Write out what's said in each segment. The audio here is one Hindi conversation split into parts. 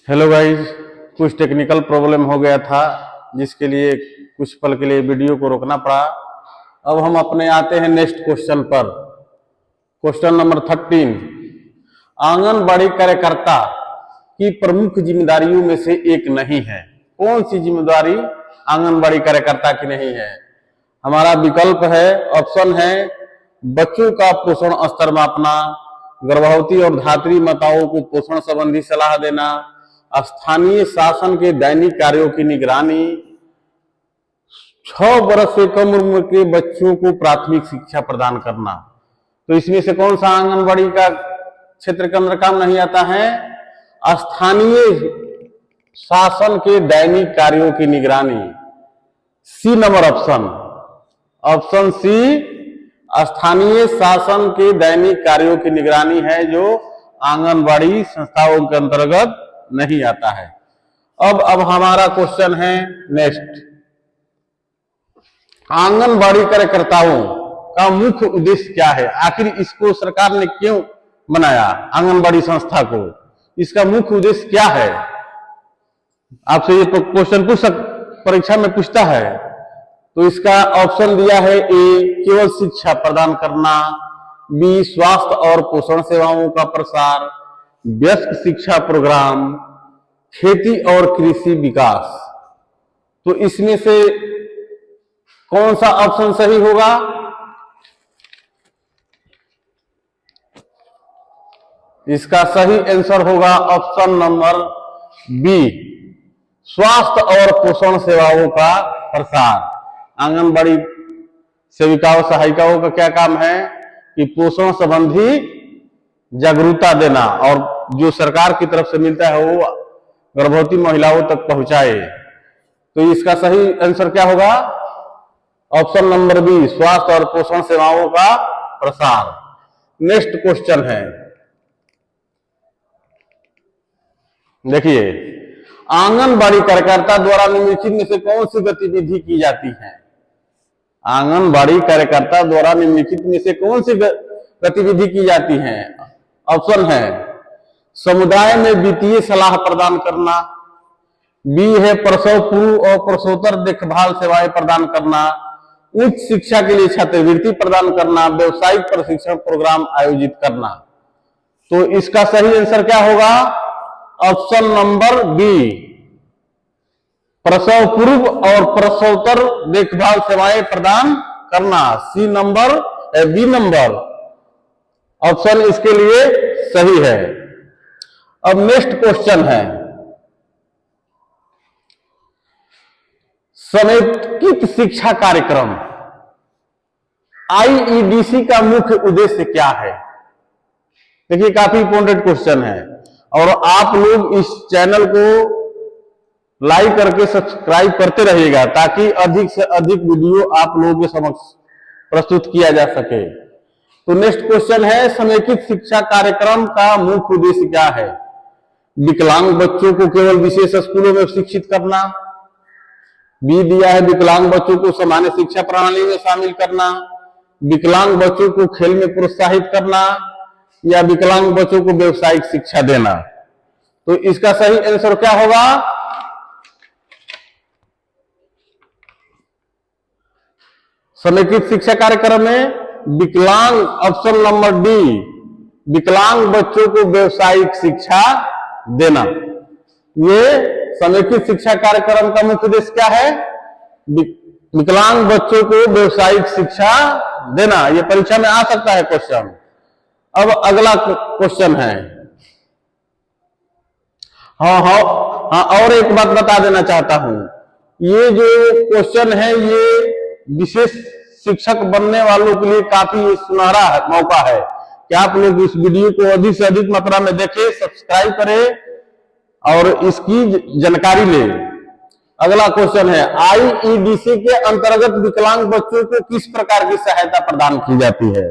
हेलो गाइज, कुछ टेक्निकल प्रॉब्लम हो गया था जिसके लिए कुछ पल के लिए वीडियो को रोकना पड़ा। अब हम अपने आते हैं नेक्स्ट क्वेश्चन पर। क्वेश्चन नंबर 13, आंगनबाड़ी कार्यकर्ता की प्रमुख जिम्मेदारियों में से एक नहीं है। कौन सी जिम्मेदारी आंगनबाड़ी कार्यकर्ता की नहीं है? हमारा विकल्प है, ऑप्शन है, बच्चों का पोषण स्तर मापना, गर्भवती और धात्री माताओं को पोषण संबंधी सलाह देना, स्थानीय शासन के दैनिक कार्यों की निगरानी, 6 वर्ष से कम उम्र के बच्चों को प्राथमिक शिक्षा प्रदान करना। तो इसमें से कौन सा आंगनबाड़ी का क्षेत्र के अंदर काम नहीं आता है? स्थानीय शासन के दैनिक कार्यों की निगरानी। सी नंबर ऑप्शन सी, स्थानीय शासन के दैनिक कार्यों की निगरानी है जो आंगनबाड़ी संस्थाओं के अंतर्गत नहीं आता है। अब हमारा क्वेश्चन है नेक्स्ट, आंगनबाड़ी कार्यकर्ताओं का मुख्य उद्देश्य क्या है? आखिर इसको सरकार ने क्यों बनाया, आंगनबाड़ी संस्था को? इसका मुख्य उद्देश्य क्या है? आपसे ये क्वेश्चन परीक्षा में पूछता है। तो इसका ऑप्शन दिया है, ए केवल शिक्षा प्रदान करना, बी स्वास्थ्य और पोषण सेवाओं का प्रसार, वयस्क शिक्षा प्रोग्राम, खेती और कृषि विकास। तो इसमें से कौन सा ऑप्शन सही होगा? इसका सही आंसर होगा ऑप्शन नंबर बी, स्वास्थ्य और पोषण सेवाओं का प्रसार। आंगनबाड़ी सेविकाओं सहायिकाओं का क्या काम है कि पोषण संबंधी जागरूकता देना और जो सरकार की तरफ से मिलता है वो गर्भवती महिलाओं तक पहुंचाए। तो इसका सही आंसर क्या होगा? ऑप्शन नंबर बी, स्वास्थ्य और पोषण सेवाओं का प्रसार। नेक्स्ट क्वेश्चन है, देखिए, आंगनबाड़ी कार्यकर्ता द्वारा निम्नलिखित में से कौन सी गतिविधि की जाती है? आंगनबाड़ी कार्यकर्ता द्वारा निम्नलिखित में से कौन सी गतिविधि की जाती है? ऑप्शन है, समुदाय में वित्तीय सलाह प्रदान करना, बी है प्रसव पूर्व और प्रसवोत्तर देखभाल सेवाएं प्रदान करना, उच्च शिक्षा के लिए छात्रवृत्ति प्रदान करना, व्यवसायिक प्रशिक्षण प्रोग्राम आयोजित करना। तो इसका सही आंसर क्या होगा? ऑप्शन नंबर बी, प्रसव पूर्व और प्रसवोत्तर देखभाल सेवाएं प्रदान करना। C number, B number option इसके लिए सही है। अब नेक्स्ट क्वेश्चन है, समेकित शिक्षा कार्यक्रम आईईडीसी का मुख्य उद्देश्य क्या है? देखिए, काफी इंपॉर्टेंट क्वेश्चन है और आप लोग इस चैनल को लाइक करके सब्सक्राइब करते रहिएगा ताकि अधिक से अधिक वीडियो आप लोगों के समक्ष प्रस्तुत किया जा सके। तो नेक्स्ट क्वेश्चन है, समेकित शिक्षा कार्यक्रम का मुख्य उद्देश्य क्या है? विकलांग बच्चों को केवल विशेष स्कूलों में शिक्षित करना, बी दिया है विकलांग बच्चों को सामान्य शिक्षा प्रणाली में शामिल करना, विकलांग बच्चों को खेल में प्रोत्साहित करना, या विकलांग बच्चों को व्यावसायिक शिक्षा देना। तो इसका सही आंसर क्या होगा? समेकित शिक्षा कार्यक्रम में विकलांग, ऑप्शन नंबर डी, विकलांग बच्चों को व्यावसायिक शिक्षा देना। ये समेकित शिक्षा कार्यक्रम का मुख्य उद्देश्य क्या है? विकलांग बच्चों को व्यावसायिक शिक्षा देना। ये परीक्षा में आ सकता है क्वेश्चन। अब अगला क्वेश्चन है, हाँ, और एक बात बता देना चाहता हूं, ये जो क्वेश्चन है ये विशेष शिक्षक बनने वालों के लिए काफी सुनहरा मौका है कि आप लोग इस वीडियो को अधिक से अधिक मात्रा में देखें, सब्सक्राइब करें और इसकी जानकारी लें। अगला क्वेश्चन है, आईईडीसी के अंतर्गत विकलांग बच्चों को किस प्रकार की सहायता प्रदान की जाती है?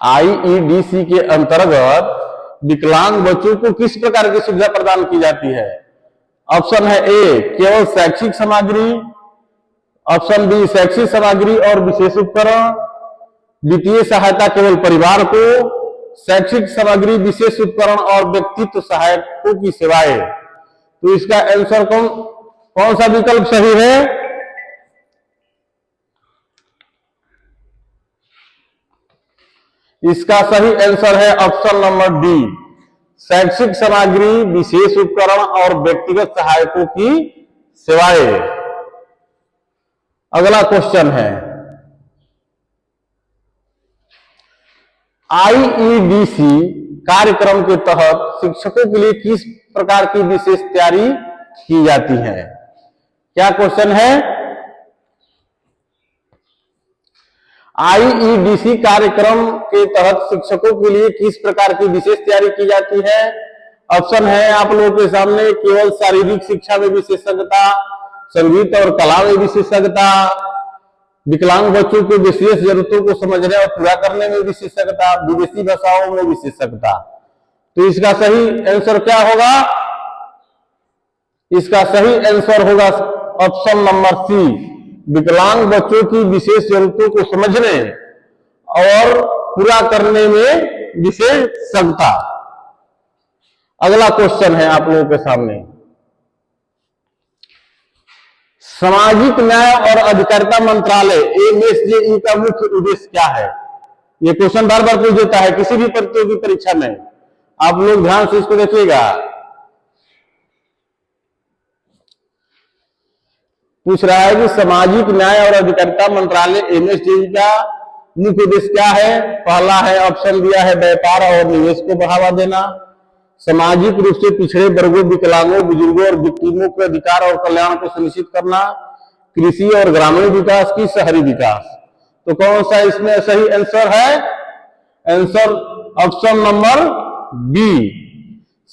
आईईडीसी के अंतर्गत विकलांग बच्चों को किस प्रकार की सुविधा प्रदान की जाती है? ऑप्शन है, ए केवल शैक्षिक सामग्री, ऑप्शन बी शैक्षिक सामग्री और विशेष उपकरण, वित्तीय सहायता केवल परिवार को, शैक्षिक सामग्री, विशेष उपकरण और व्यक्तित्व सहायकों की सेवाएं। तो इसका आंसर कौन सा विकल्प सही है? इसका सही आंसर है ऑप्शन नंबर डी, शैक्षिक सामग्री, विशेष उपकरण और व्यक्तिगत सहायकों की सेवाएं। अगला क्वेश्चन है, आईईडीसी कार्यक्रम के तहत शिक्षकों के लिए किस प्रकार की विशेष तैयारी की जाती है? क्या क्वेश्चन है? आईईडीसी कार्यक्रम के तहत शिक्षकों के लिए किस प्रकार की विशेष तैयारी की जाती है? ऑप्शन है आप लोगों के सामने, केवल शारीरिक शिक्षा में विशेषज्ञता, संगीत और कला में विशेषज्ञता, विकलांग बच्चों की विशेष जरूरतों को समझने और पूरा करने में विशेषज्ञता, विदेशी भाषाओं में विशेषज्ञता। तो इसका सही आंसर क्या होगा? इसका सही आंसर होगा ऑप्शन नंबर सी, विकलांग बच्चों की विशेष जरूरतों को समझने और पूरा करने में विशेषज्ञता। अगला क्वेश्चन है आप लोगों के सामने, सामाजिक न्याय और अधिकारिता मंत्रालय एमएसजेई का मुख्य उद्देश्य क्या है? यह क्वेश्चन बार बार पूछ देता है किसी भी प्रतियोगी परीक्षा में, आप लोग ध्यान से इसको देखिएगा। पूछ रहा है कि सामाजिक न्याय और अधिकारिता मंत्रालय एमएसजेई का मुख्य उद्देश्य क्या है? पहला है, ऑप्शन दिया है, व्यापार और निवेश को बढ़ावा देना, सामाजिक रूप से पिछड़े वर्गों, विकलांगों, बुजुर्गों और विक्टिमों के अधिकार और कल्याण को सुनिश्चित करना, कृषि और ग्रामीण विकास की शहरी विकास। तो कौन सा इसमें सही आंसर है? आंसर ऑप्शन नंबर बी,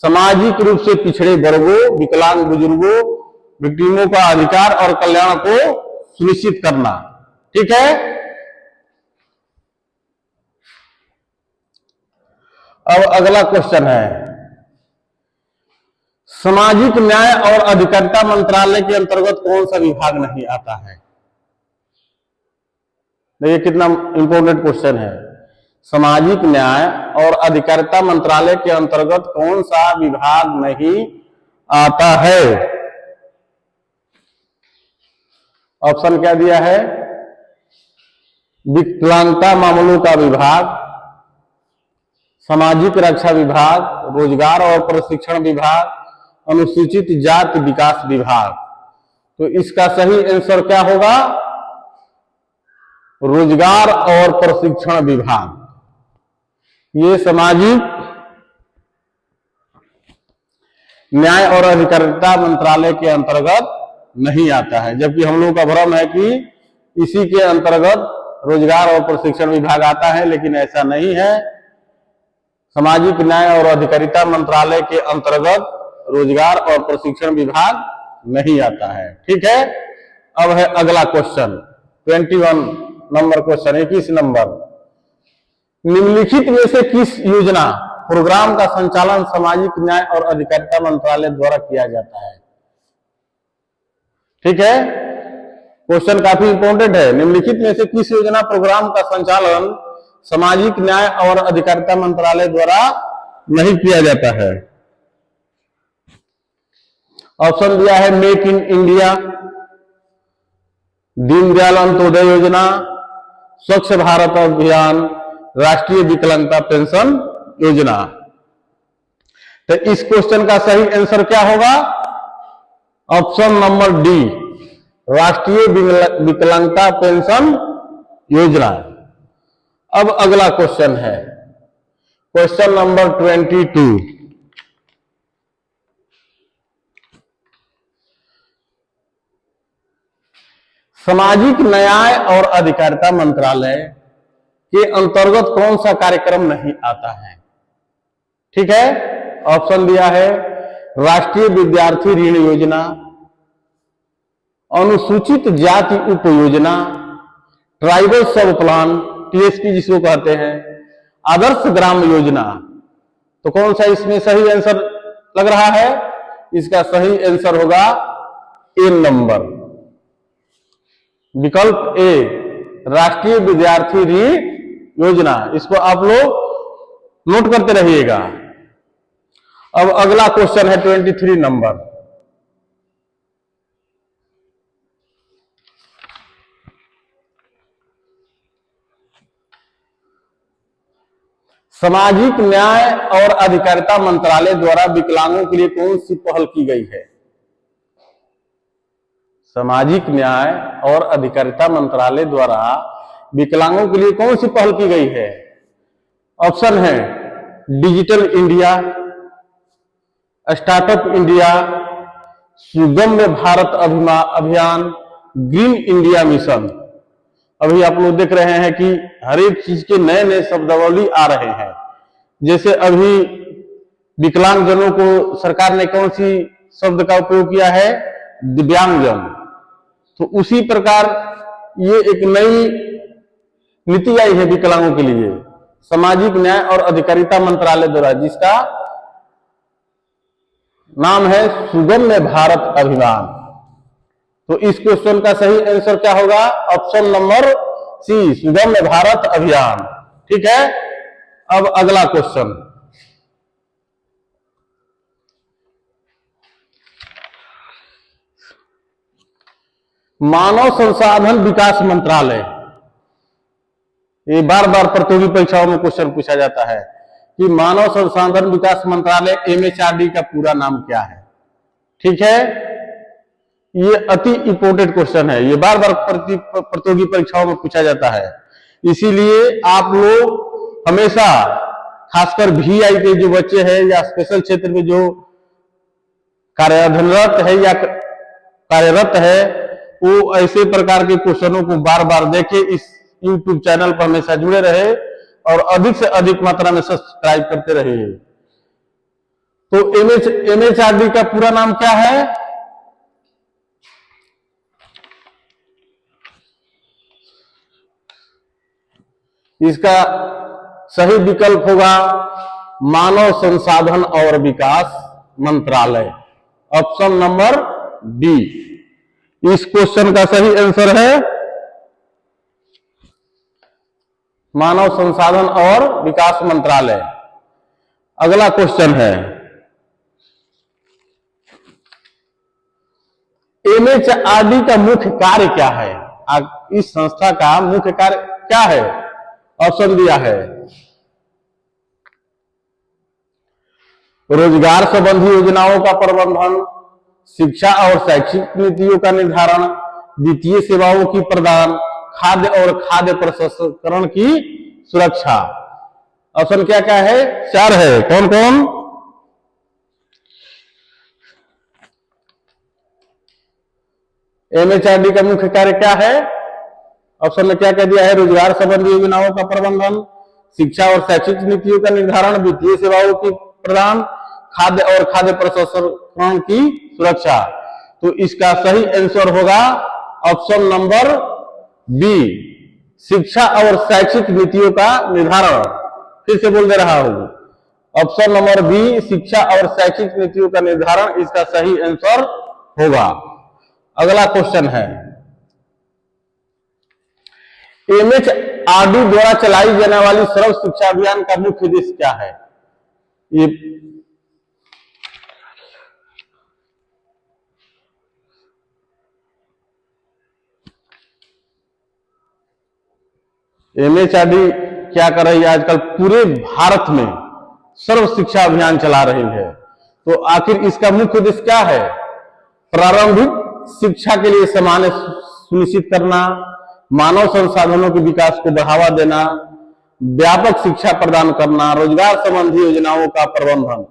सामाजिक रूप से पिछड़े वर्गों, विकलांग, बुजुर्गों, विक्टिमों का अधिकार और कल्याण को सुनिश्चित करना। ठीक है, अब अगला क्वेश्चन है, सामाजिक न्याय और अधिकारिता मंत्रालय के अंतर्गत कौन सा विभाग नहीं आता है? देखिए कितना इंपॉर्टेंट क्वेश्चन है। सामाजिक न्याय और अधिकारिता मंत्रालय के अंतर्गत कौन सा विभाग नहीं आता है? ऑप्शन क्या दिया है? विकलांगता मामलों का विभाग, सामाजिक रक्षा विभाग, रोजगार और प्रशिक्षण विभाग, अनुसूचित जाति विकास विभाग। तो इसका सही आंसर क्या होगा? रोजगार और प्रशिक्षण विभाग। ये सामाजिक न्याय और अधिकारिता मंत्रालय के अंतर्गत नहीं आता है, जबकि हम लोगों का भ्रम है कि इसी के अंतर्गत रोजगार और प्रशिक्षण विभाग आता है, लेकिन ऐसा नहीं है। सामाजिक न्याय और अधिकारिता मंत्रालय के अंतर्गत रोजगार और प्रशिक्षण विभाग नहीं आता है। ठीक है, अब है अगला क्वेश्चन 21 नंबर क्वेश्चन, 21 नंबर, निम्नलिखित में से किस योजना प्रोग्राम का संचालन सामाजिक न्याय और अधिकारिता मंत्रालय द्वारा किया जाता है? ठीक है, क्वेश्चन काफी इंपॉर्टेंट है। निम्नलिखित में से किस योजना प्रोग्राम का संचालन सामाजिक न्याय और अधिकारिता मंत्रालय द्वारा नहीं किया जाता है? ऑप्शन दिया है, make in India, Deendayal Antyodaya योजना, स्वच्छ भारत अभियान, राष्ट्रीय विकलांगता पेंशन योजना। तो इस क्वेश्चन का सही आंसर क्या होगा? ऑप्शन नंबर डी, राष्ट्रीय विकलांगता पेंशन योजना। अब अगला क्वेश्चन है क्वेश्चन नंबर 22, सामाजिक न्याय और अधिकारिता मंत्रालय के अंतर्गत कौन सा कार्यक्रम नहीं आता है? ठीक है, ऑप्शन दिया है, राष्ट्रीय विद्यार्थी ऋण योजना, अनुसूचित जाति उप योजना, ट्राइबल सब प्लान, टीएसपी जिसको कहते हैं, आदर्श ग्राम योजना। तो कौन सा इसमें सही आंसर लग रहा है? इसका सही आंसर होगा ए नंबर, विकल्प ए, राष्ट्रीय विद्यार्थी ऋण योजना। इसको आप लोग नोट करते रहिएगा। अब अगला क्वेश्चन है 23 नंबर। सामाजिक न्याय और अधिकारिता मंत्रालय द्वारा विकलांगों के लिए कौन सी पहल की गई है? सामाजिक न्याय और अधिकारिता मंत्रालय द्वारा विकलांगों के लिए कौन सी पहल की गई है? ऑप्शन है डिजिटल इंडिया, स्टार्टअप इंडिया, सुगम्य भारत अभियान, ग्रीन इंडिया मिशन। अभी आप लोग देख रहे हैं कि हर एक चीज के नए नए शब्दावली आ रहे हैं। जैसे अभी विकलांगजनों को सरकार ने कौन सी शब्द का उपयोग किया है? दिव्यांगजन। तो उसी प्रकार ये एक नई नीति आई है विकलांगों के लिए, सामाजिक न्याय और अधिकारिता मंत्रालय द्वारा, जिसका नाम है सुगम्य भारत अभियान। तो इस क्वेश्चन का सही आंसर क्या होगा? ऑप्शन नंबर सी, सुगम्य भारत अभियान। ठीक है। अब अगला क्वेश्चन, मानव संसाधन विकास मंत्रालय। ये बार बार प्रतियोगी परीक्षाओं में क्वेश्चन पूछा जाता है कि मानव संसाधन विकास मंत्रालय MHRD का पूरा नाम क्या है? ठीक है, ये अति इंपोर्टेंट क्वेश्चन है, ये बार बार प्रतियोगी परीक्षाओं में पूछा जाता है। इसीलिए आप लोग हमेशा, खासकर VI के जो बच्चे हैं या स्पेशल क्षेत्र में जो कार्यरत है या कार्यरत है, वो ऐसे प्रकार के क्वेश्चनों को बार बार देखे, इस YouTube चैनल पर हमेशा जुड़े रहे और अधिक से अधिक मात्रा में सब्सक्राइब करते रहे। तो MHRD का पूरा नाम क्या है? इसका सही विकल्प होगा मानव संसाधन और विकास मंत्रालय, ऑप्शन नंबर डी। इस क्वेश्चन का सही आंसर है मानव संसाधन और विकास मंत्रालय। अगला क्वेश्चन है, MHRD का मुख्य कार्य क्या है? इस संस्था का मुख्य कार्य क्या है? ऑप्शन दिया है रोजगार संबंधी योजनाओं का प्रबंधन, शिक्षा और शैक्षिक नीतियों का निर्धारण, वित्तीय सेवाओं की प्रदान, खाद्य और खाद्य प्रसंस्करण की सुरक्षा। ऑप्शन क्या क्या है? 4 है। कौन कौन? MHRD का मुख्य कार्य क्या है? ऑप्शन में क्या कह दिया है? रोजगार संबंधी योजनाओं का प्रबंधन, शिक्षा और शैक्षिक नीतियों का निर्धारण, वित्तीय सेवाओं की प्रदान, खाद्य और खाद्य प्रसंस्करण की सुरक्षा। तो इसका सही आंसर होगा ऑप्शन नंबर बी, शिक्षा और शैक्षिक नीतियों का निर्धारण। फिर से बोल दे रहा हूं, ऑप्शन नंबर बी, शिक्षा और शैक्षिक नीतियों का निर्धारण, इसका सही आंसर होगा। अगला क्वेश्चन है, MHRD द्वारा चलाई जाने वाली सर्व शिक्षा अभियान का मुख्य उद्देश्य क्या है? ये MHRD क्या कर रही है? आजकल पूरे भारत में सर्व शिक्षा अभियान चला रही है। तो आखिर इसका मुख्य उद्देश्य क्या है? प्रारंभिक शिक्षा के लिए सामान्य सुनिश्चित करना, मानव संसाधनों के विकास को बढ़ावा देना, व्यापक शिक्षा प्रदान करना, रोजगार संबंधी योजनाओं का प्रबंधन।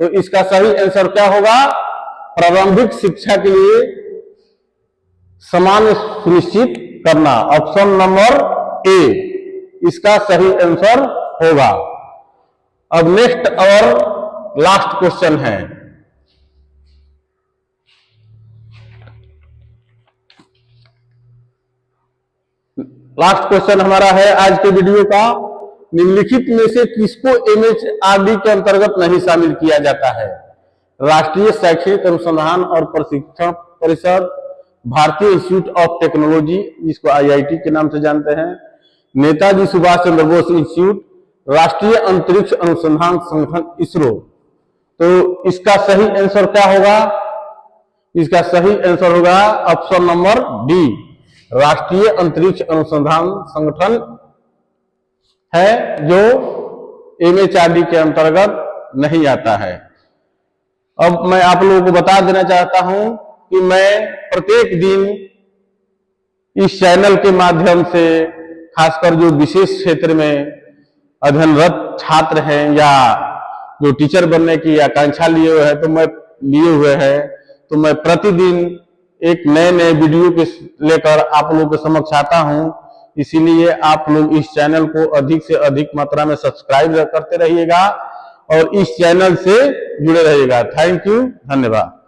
तो इसका सही आंसर क्या होगा? प्रारंभिक शिक्षा के लिए सामान्य सुनिश्चित करना, ऑप्शन नंबर ए इसका सही आंसर होगा। अब नेक्स्ट और लास्ट क्वेश्चन है, लास्ट क्वेश्चन हमारा है आज के वीडियो का, निम्नलिखित में से किसको MHRD के अंतर्गत नहीं शामिल किया जाता है? राष्ट्रीय शैक्षिक अनुसंधान और प्रशिक्षण परिषद, भारतीय इंस्टीट्यूट ऑफ टेक्नोलॉजी जिसको IIT के नाम से जानते हैं, नेताजी सुभाष चंद्र बोस इंस्टीट्यूट, राष्ट्रीय अंतरिक्ष अनुसंधान संगठन इसरो। तो इसका सही आंसर क्या होगा? इसका सही आंसर होगा ऑप्शन नंबर डी, राष्ट्रीय अंतरिक्ष अनुसंधान संगठन है, जो MHRD के अंतर्गत नहीं आता है। अब मैं आप लोगों को बता देना चाहता हूं कि मैं प्रत्येक दिन इस चैनल के माध्यम से, खासकर जो विशेष क्षेत्र में अध्ययनरत छात्र हैं या जो टीचर बनने की आकांक्षा लिए हुए हैं, तो मैं प्रतिदिन एक नए नए वीडियो के लेकर आप लोगों के समक्ष आता हूं। इसीलिए आप लोग इस चैनल को अधिक से अधिक मात्रा में सब्सक्राइब करते रहिएगा और इस चैनल से जुड़े रहिएगा। थैंक यू, धन्यवाद।